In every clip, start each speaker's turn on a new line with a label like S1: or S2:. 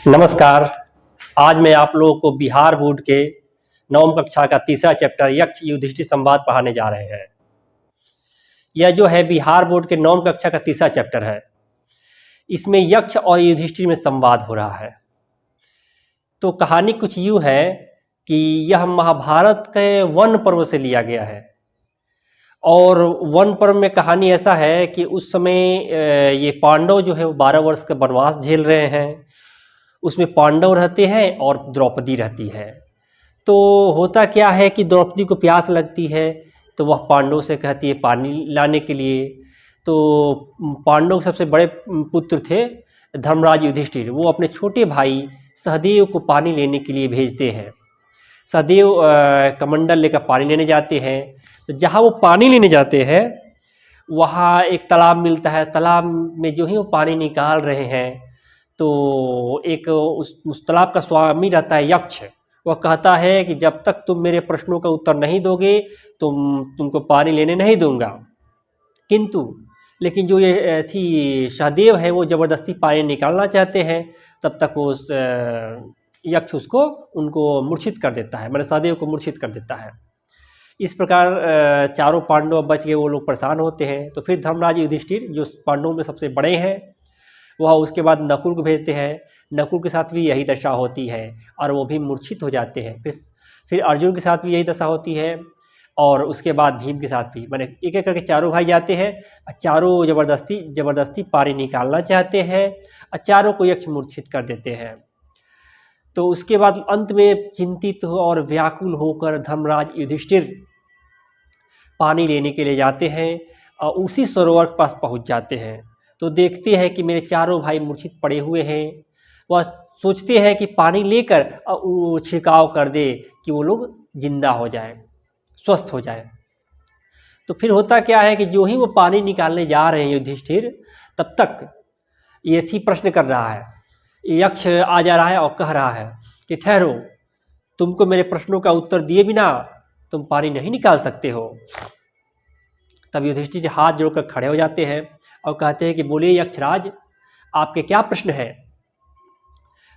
S1: नमस्कार। आज मैं आप लोगों को बिहार बोर्ड के नवम कक्षा का तीसरा चैप्टर यक्ष युधिष्ठिर संवाद पढ़ाने जा रहे हैं। यह जो है बिहार बोर्ड के नवम कक्षा का तीसरा चैप्टर है। इसमें यक्ष और युधिष्ठिर में संवाद हो रहा है। तो कहानी कुछ यूँ है कि यह महाभारत के वन पर्व से लिया गया है। और वन पर्व में कहानी ऐसा है कि उस समय ये पांडव जो है वो 12 वर्ष का वनवास झेल रहे हैं। उसमें पांडव रहते हैं और द्रौपदी रहती है। तो होता क्या है कि द्रौपदी को प्यास लगती है, तो वह पांडव से कहती है पानी लाने के लिए। तो पांडव के सबसे बड़े पुत्र थे धर्मराज युधिष्ठिर, वो अपने छोटे भाई सहदेव को पानी लेने के लिए भेजते हैं। सहदेव कमंडल लेकर पानी लेने जाते हैं। तो जहाँ वो पानी लेने जाते हैं वहाँ एक तालाब मिलता है। तालाब में जो ही वो पानी निकाल रहे हैं तो एक उस तालाब का स्वामी रहता है यक्ष। वह कहता है कि जब तक तुम मेरे प्रश्नों का उत्तर नहीं दोगे तुमको पानी लेने नहीं दूंगा। लेकिन जो ये थी सहदेव है वो ज़बरदस्ती पानी निकालना चाहते हैं। तब तक वो यक्ष उनको मूर्छित कर देता है, मैंने सहदेव को मूर्छित कर देता है। इस प्रकार चारों पांडव बच गए। वो लोग परेशान होते हैं। तो फिर धर्मराज युधिष्ठिर जो पांडवों में सबसे बड़े हैं वह उसके बाद नकुल को भेजते हैं। नकुल के साथ भी यही दशा होती है और वो भी मूर्छित हो जाते हैं। फिर अर्जुन के साथ भी यही दशा होती है और उसके बाद भीम के साथ भी। मैंने एक एक करके चारों भाई जाते हैं। चारों ज़बरदस्ती पानी निकालना चाहते हैं और चारों को यक्ष मूर्छित कर देते हैं। तो उसके बाद अंत में चिंतित और व्याकुल होकर धर्मराज युधिष्ठिर पानी लेने के लिए जाते हैं और उसी सरोवर के पास पहुंच जाते हैं। तो देखते हैं कि मेरे चारों भाई मूर्छित पड़े हुए हैं। वह सोचते हैं कि पानी लेकर छिड़काव कर दे कि वो लोग जिंदा हो जाएं, स्वस्थ हो जाएं। तो फिर होता क्या है कि जो ही वो पानी निकालने जा रहे हैं युधिष्ठिर, तब तक ये थी प्रश्न कर रहा है। यक्ष आ जा रहा है और कह रहा है कि ठहरो, तुमको मेरे प्रश्नों का उत्तर दिए बिना तुम पानी नहीं निकाल सकते हो। तब युधिष्ठिर हाथ जोड़कर खड़े हो जाते हैं और कहते हैं कि बोलिए यक्षराज, आपके क्या प्रश्न है।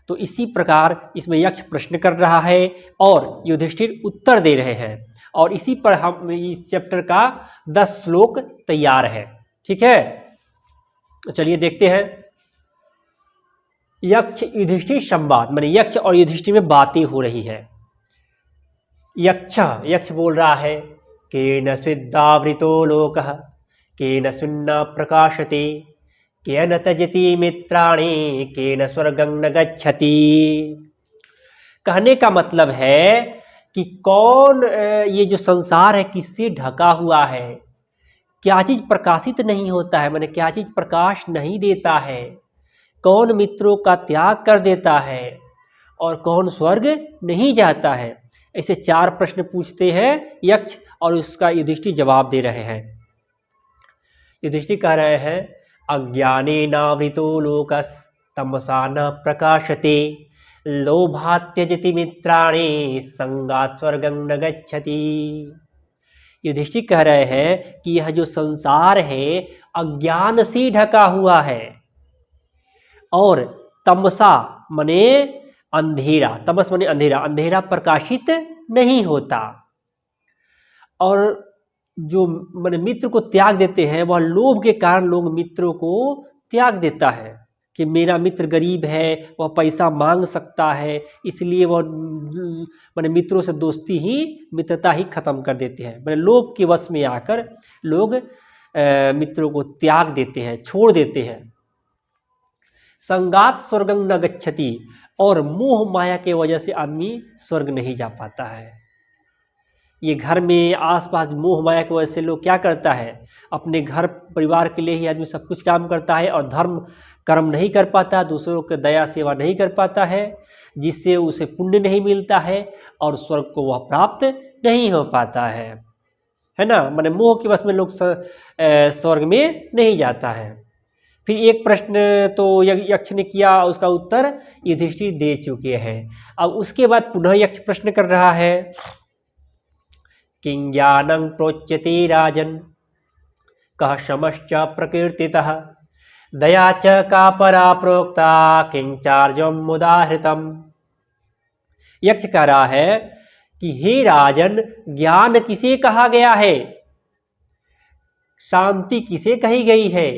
S1: तो इसी प्रकार इसमें यक्ष प्रश्न कर रहा है और युधिष्ठिर उत्तर दे रहे हैं। और इसी पर हम इस चैप्टर का 10 श्लोक तैयार है। ठीक है, तो चलिए देखते हैं। यक्ष युधिष्ठिर संवाद, माने यक्ष और युधिष्ठिर में बातें हो रही है। यक्ष बोल रहा है केन स्विद्धावृतो लोकः केन सुन्ना प्रकाशते केन त्यजति मित्राणि केन स्वर्गं न गच्छति। कहने का मतलब है कि कौन ये जो संसार है किससे ढका हुआ है, क्या चीज़ प्रकाशित नहीं होता है, माने क्या चीज़ प्रकाश नहीं देता है, कौन मित्रों का त्याग कर देता है और कौन स्वर्ग नहीं जाता है। ऐसे 4 प्रश्न पूछते हैं यक्ष और उसका युधिष्ठिर जवाब दे रहे हैं। युधिष्ठिर कह रहे हैं अज्ञानेनावृतो लोकस्तमसा न प्रकाशते लोभात् त्यजति मित्राणि संगात् स्वर्गं न गच्छति। युधिष्ठिर कह रहे हैं कि यह जो संसार है अज्ञान से ढका हुआ है और तमसा मने अंधेरा, तमस मने अंधेरा, अंधेरा प्रकाशित नहीं होता। और जो माने मित्र को त्याग देते हैं वह लोभ के कारण लोग मित्रों को त्याग देता है कि मेरा मित्र गरीब है, वह पैसा मांग सकता है, इसलिए वह माने मित्रों से दोस्ती ही मित्रता ही खत्म कर देते हैं। माने लोभ के वश में आकर लोग मित्रों को त्याग देते हैं, छोड़ देते हैं। संगात स्वर्गं न गच्छति, और मोह माया के वजह से आदमी स्वर्ग नहीं जा पाता है। ये घर में आसपास मोह माया की वजह से लोग क्या करता है, अपने घर परिवार के लिए ही आदमी सब कुछ काम करता है और धर्म कर्म नहीं कर पाता, दूसरों के दया सेवा नहीं कर पाता है, जिससे उसे पुण्य नहीं मिलता है और स्वर्ग को वह प्राप्त नहीं हो पाता है ना। माने मोह के वश में लोग स्वर्ग में नहीं जाता है। फिर एक प्रश्न तो यक्ष ने किया, उसका उत्तर युधिष्ठिर दे चुके हैं। अब उसके बाद पुनः यक्ष प्रश्न कर रहा है किं ज्ञानं प्रोच्यते राजन् कः शमश्च प्रकीर्तितः दया च का परा प्रोक्ता किंचार्जम मुदाहृतम। यक्ष कह रहा है कि हे राजन, ज्ञान किसे कहा गया है, शांति किसे कही गई है,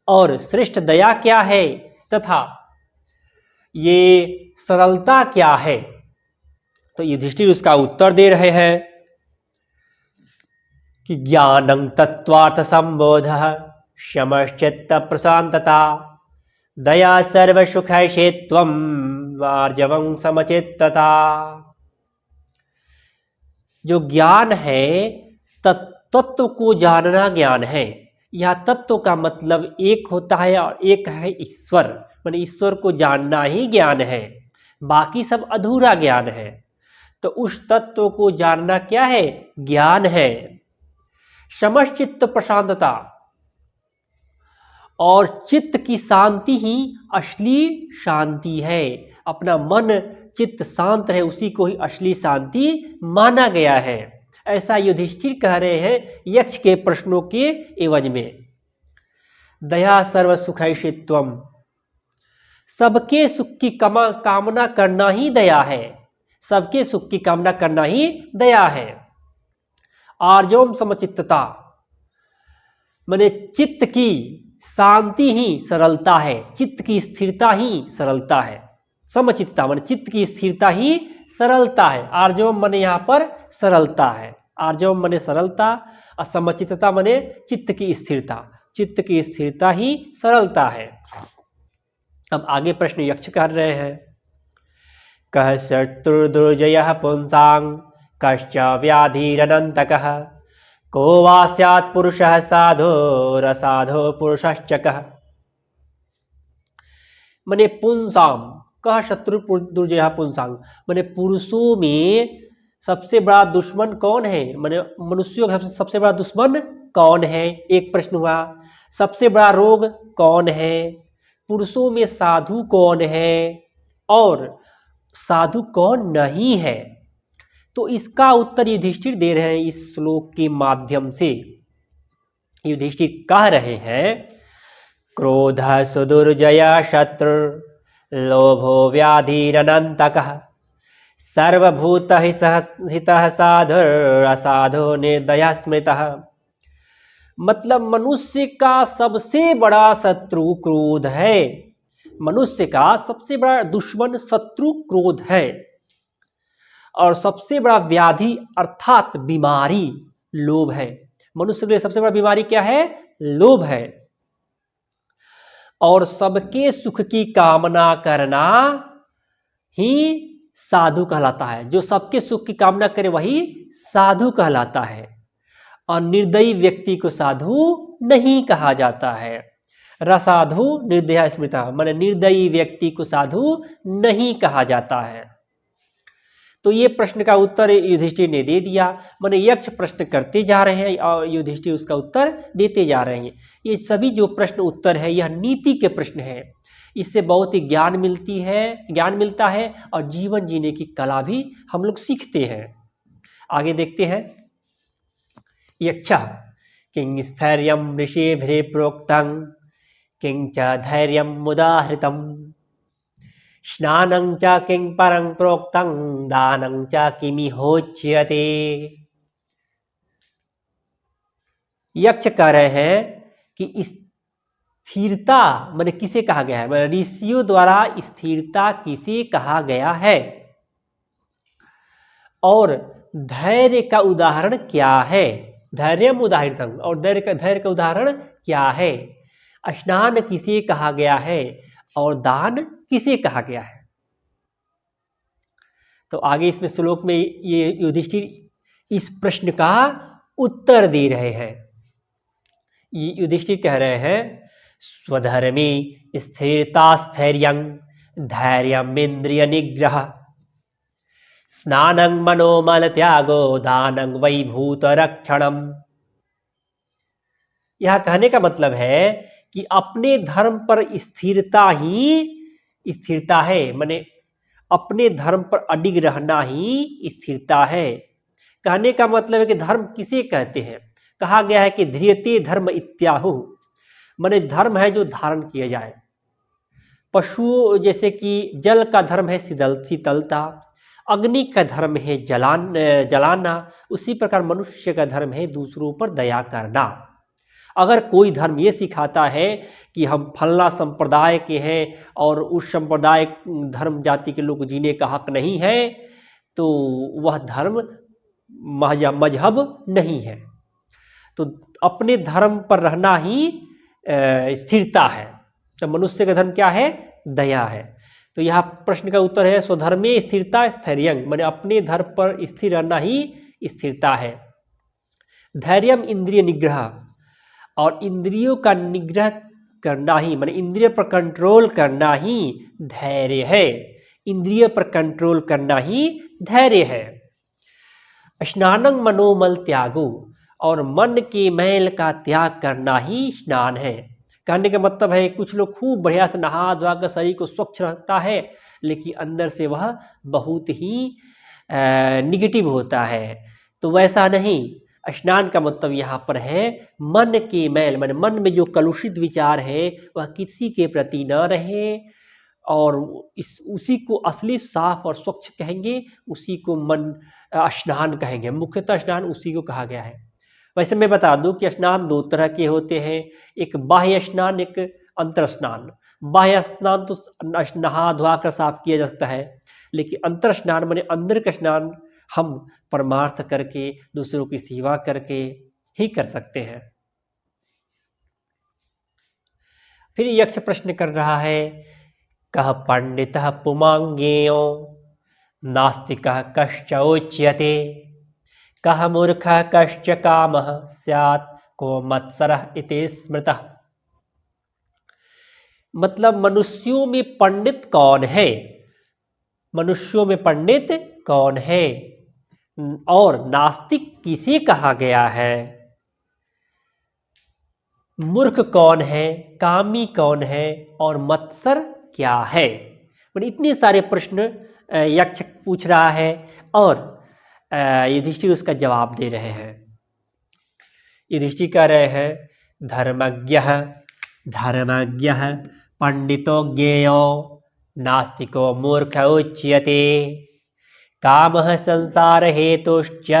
S1: और श्रेष्ठ दया क्या है, तथा ये सरलता क्या है। तो युधिष्ठिर उसका उत्तर दे रहे हैं कि ज्ञानं तत्त्वार्थ संबोध, शमश्चित्त प्रशांतता, दया सर्वसुखैषित्वं, मार्जवं समचित्तता। जो ज्ञान है तत्व को जानना ज्ञान है। यह तत्व का मतलब एक होता है और एक है ईश्वर, माने ईश्वर को जानना ही ज्ञान है, बाकी सब अधूरा ज्ञान है। तो उस तत्व को जानना क्या है, ज्ञान है। समश्चित्त प्रशांतता, और चित्त की शांति ही असली शांति है। अपना मन चित्त शांत है, उसी को ही असली शांति माना गया है। ऐसा युधिष्ठिर कह रहे हैं यक्ष के प्रश्नों के एवज में। दया सर्व सुखैषित्वम, सबके सुख की कामना करना ही दया है, सबके सुख की कामना करना ही दया है। आर्जवम समचित्तता, माने चित्त की शांति ही सरलता है, चित्त की स्थिरता ही सरलता है। समचित्तता माने चित्त की स्थिरता ही सरलता है। आर्जवम माने यहाँ पर सरलता है, आर्जवम माने सरलता, और समचित्तता माने चित्त की स्थिरता, चित्त की स्थिरता ही सरलता है। अब आगे प्रश्न यक्ष कर रहे हैं, कह शत्रुर्दुर्जयः पुंसां कश्च व्याधिरनन्तकः, को वा स्यात् पुरुषः साधोरसाधो पुरुषश्च कः। माने पुंसां, कह शत्रु दुर्जयः पुंसां, माने पुरुषों में सबसे बड़ा दुश्मन कौन है, माने मनुष्यों का सबसे बड़ा दुश्मन कौन है, एक प्रश्न हुआ। सबसे बड़ा रोग कौन है, पुरुषों में साधु कौन है, और साधु कौन नहीं है। तो इसका उत्तर युधिष्ठिर दे रहे हैं इस श्लोक के माध्यम से। युधिष्ठिर कह रहे हैं, क्रोध सुदुर्जय शत्रु लोभो व्याधिरनन्तकः, सर्वभूत हितः साधुरसाधो निर्दयः स्मृतः। मतलब मनुष्य का सबसे बड़ा शत्रु क्रोध है, मनुष्य का सबसे बड़ा दुश्मन शत्रु क्रोध है, और सबसे बड़ा व्याधि अर्थात बीमारी लोभ है। मनुष्य के लिए सबसे बड़ा बीमारी क्या है, लोभ है। और सबके सुख की कामना करना ही साधु कहलाता है। जो सबके सुख की कामना करे वही साधु कहलाता है, और निर्दयी व्यक्ति को साधु नहीं कहा जाता है। रसाधु निर्दया स्मृता, माने निर्दयी व्यक्ति को साधु नहीं कहा जाता है। तो ये प्रश्न का उत्तर युधिष्ठिर ने दे दिया। माने यक्ष प्रश्न करते जा रहे हैं और युधिष्ठिर उसका उत्तर देते जा रहे हैं। ये सभी जो प्रश्न उत्तर है यह नीति के प्रश्न है। इससे बहुत ही ज्ञान मिलता है और जीवन जीने की कला भी हम लोग सीखते हैं। आगे देखते हैं। यक्ष किं स्थैर्यं ऋषिभिः प्रोक्तं किं च धैर्यं मुदाहृतम्, स्नानं च किं परं प्रोक्तं दानं च किमिहोच्यते। यक्ष कह रहे हैं कि स्थिरता माने किसे कहा गया है, माने ऋषियों द्वारा स्थिरता किसे कहा गया है, और धैर्य का उदाहरण क्या है, धैर्यम उदाहृतम्, और धैर्य का उदाहरण क्या है, स्नान किसे कहा गया है, और दान किसे कहा गया है। तो आगे इसमें श्लोक में ये युधिष्ठिर इस प्रश्न का उत्तर दे रहे हैं। युधिष्ठिर कह रहे हैं, स्वधर्मे स्थिरता स्थैर्यं धैर्यम् इंद्रिय निग्रह, स्नानं मनोमल त्यागो दानं वै भूत रक्षणम। यह कहने का मतलब है कि अपने धर्म पर स्थिरता ही स्थिरता है, माने अपने धर्म पर अडिग रहना ही स्थिरता है। कहने का मतलब है कि धर्म किसे कहते हैं, कहा गया है कि ध्रियते धर्म इत्याहु, माने धर्म है जो धारण किया जाए। पशुओं जैसे कि जल का धर्म है शीतलता, अग्नि का धर्म है जलाना, उसी प्रकार मनुष्य का धर्म है दूसरों पर दया करना। अगर कोई धर्म ये सिखाता है कि हम फलना संप्रदाय के हैं और उस संप्रदाय धर्म जाति के लोग जीने का हक नहीं है, तो वह धर्म मजहब नहीं है। तो अपने धर्म पर रहना ही स्थिरता है। तो मनुष्य का धर्म क्या है? दया है। तो यहाँ प्रश्न का उत्तर है स्वधर्मे स्थिरता स्थैर्यं, माने अपने धर्म पर स्थिर रहना ही स्थिरता है। धैर्यम इंद्रिय निग्रह, और इंद्रियों का निग्रह करना ही, माने इंद्रिय पर कंट्रोल करना ही धैर्य है। इंद्रिय पर कंट्रोल करना ही धैर्य है। स्नानं मनोमल त्यागो, और मन के मैल का त्याग करना ही स्नान है। कहने का मतलब है कुछ लोग खूब बढ़िया से नहा धोआ कर शरीर को स्वच्छ रखता है, लेकिन अंदर से वह बहुत ही निगेटिव होता है। तो वैसा नहीं, स्नान का मतलब यहाँ पर है मन के मैल, माने मन में जो कलुषित विचार है वह किसी के प्रति न रहे, और उसी को असली साफ और स्वच्छ कहेंगे, उसी को मन स्नान कहेंगे। मुख्यतः स्नान उसी को कहा गया है। वैसे मैं बता दूं कि स्नान दो तरह के होते हैं, एक बाह्य स्नान, एक अंतर स्नान। बाह्य स्नान तो नहा धोआ कर साफ किया जा सकता है, लेकिन अंतर स्नान माने अंदर का स्नान हम परमार्थ करके दूसरों की सेवा करके ही कर सकते हैं। फिर यक्ष प्रश्न कर रहा है, कह पंडितः पुमांगेयो नास्तिकः कश्चोच्यते, कह मूर्खः कश्च कामः स्यात् को मत्सरः इति स्मृतः। मतलब मनुष्यों में पंडित कौन है? मनुष्यों में पंडित कौन है और नास्तिक किसे कहा गया है? मूर्ख कौन है, कामी कौन है और मत्सर क्या है? मतलब इतने सारे प्रश्न यक्ष पूछ रहा है और युधिष्ठिर उसका जवाब दे रहे हैं। युधिष्ठिर कह रहे हैं, धर्मज्ञः धर्मज्ञः पंडितो ज्ञेयो नास्तिको मूर्ख उच्यते, कामः संसार हेतुश्च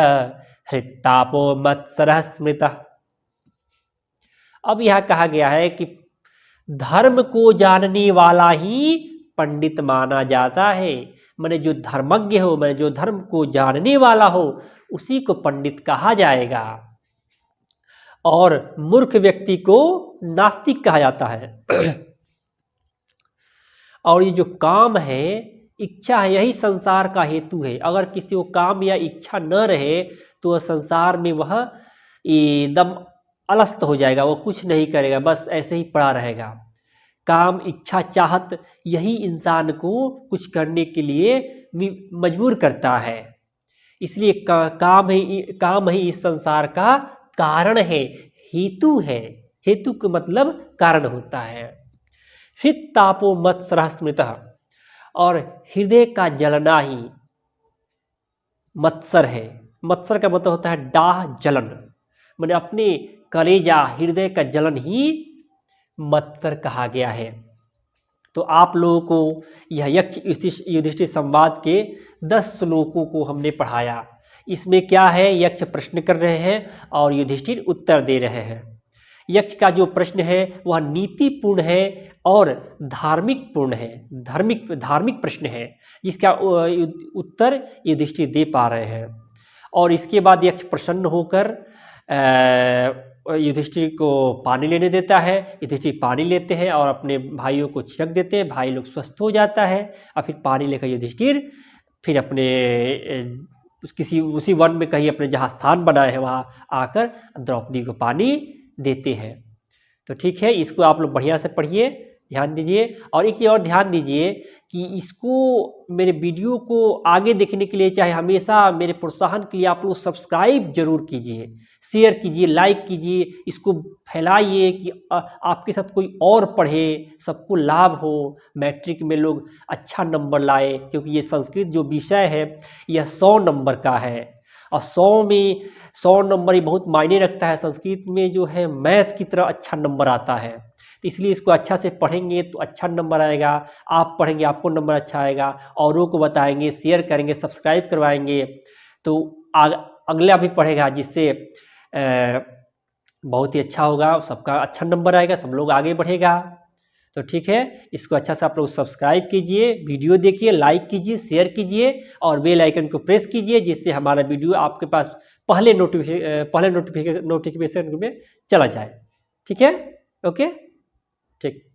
S1: हृत्तापो मत्सरः स्मृतः। अब यह कहा गया है कि धर्म को जानने वाला ही पंडित माना जाता है। माने जो धर्मज्ञ हो, माने जो धर्म को जानने वाला हो, उसी को पंडित कहा जाएगा। और मूर्ख व्यक्ति को नास्तिक कहा जाता है। और ये जो काम है, इच्छा है, यही संसार का हेतु है। अगर किसी को काम या इच्छा न रहे तो वह संसार में वह एकदम अलस्त हो जाएगा, वो कुछ नहीं करेगा, बस ऐसे ही पड़ा रहेगा। काम, इच्छा, चाहत यही इंसान को कुछ करने के लिए मजबूर करता है। इसलिए काम ही इस संसार का कारण है, हेतु है। हेतु का मतलब कारण होता है। हृत्तापो मत्सरः स्मृतः, और हृदय का जलना ही मत्सर है। मत्सर का मतलब होता है डाह, जलन। मैंने अपने कलेजा, हृदय का जलन ही मत्सर कहा गया है। तो आप लोगों को यह यक्ष युधिष्ठिर संवाद के 10 श्लोकों को हमने पढ़ाया। इसमें क्या है, यक्ष प्रश्न कर रहे हैं और युधिष्ठिर उत्तर दे रहे हैं। यक्ष का जो प्रश्न है वह नीतिपूर्ण है और धार्मिक पूर्ण है, धार्मिक प्रश्न है, जिसका उत्तर युधिष्ठिर दे पा रहे हैं। और इसके बाद यक्ष प्रसन्न होकर युधिष्ठिर को पानी लेने देता है। युधिष्ठिर पानी लेते हैं और अपने भाइयों को छिड़क देते हैं, भाई लोग स्वस्थ हो जाता है। और फिर पानी लेकर युधिष्ठिर फिर अपने उसी वन में कहीं अपने जहाँ स्थान बनाए हैं वहाँ आकर द्रौपदी को पानी देते हैं। तो ठीक है, इसको आप लोग बढ़िया से पढ़िए, ध्यान दीजिए। और एक चीज़ और ध्यान दीजिए कि इसको, मेरे वीडियो को आगे देखने के लिए, चाहे हमेशा मेरे प्रोत्साहन के लिए आप लोग सब्सक्राइब जरूर कीजिए, शेयर कीजिए, लाइक कीजिए, इसको फैलाइए कि आपके साथ कोई और पढ़े, सबको लाभ हो, मैट्रिक में लोग अच्छा नंबर लाए। क्योंकि ये संस्कृत जो विषय है यह 100 नंबर का है और 100 नंबर ही बहुत मायने रखता है। संस्कृत में जो है मैथ की तरह अच्छा नंबर आता है, तो इसलिए इसको अच्छा से पढ़ेंगे तो अच्छा नंबर आएगा। आप पढ़ेंगे आपको नंबर अच्छा आएगा, औरों को बताएंगे, शेयर करेंगे, सब्सक्राइब करवाएंगे, तो अगला भी पढ़ेगा, जिससे बहुत ही अच्छा होगा, सबका अच्छा नंबर आएगा, सब लोग आगे बढ़ेगा। तो ठीक है, इसको अच्छा से आप लोग सब्सक्राइब कीजिए, वीडियो देखिए, लाइक कीजिए, शेयर कीजिए और बेल आइकन को प्रेस कीजिए, जिससे हमारा वीडियो आपके पास पहले नोटिफिकेशन में चला जाए। ठीक है, ओके, ठीक।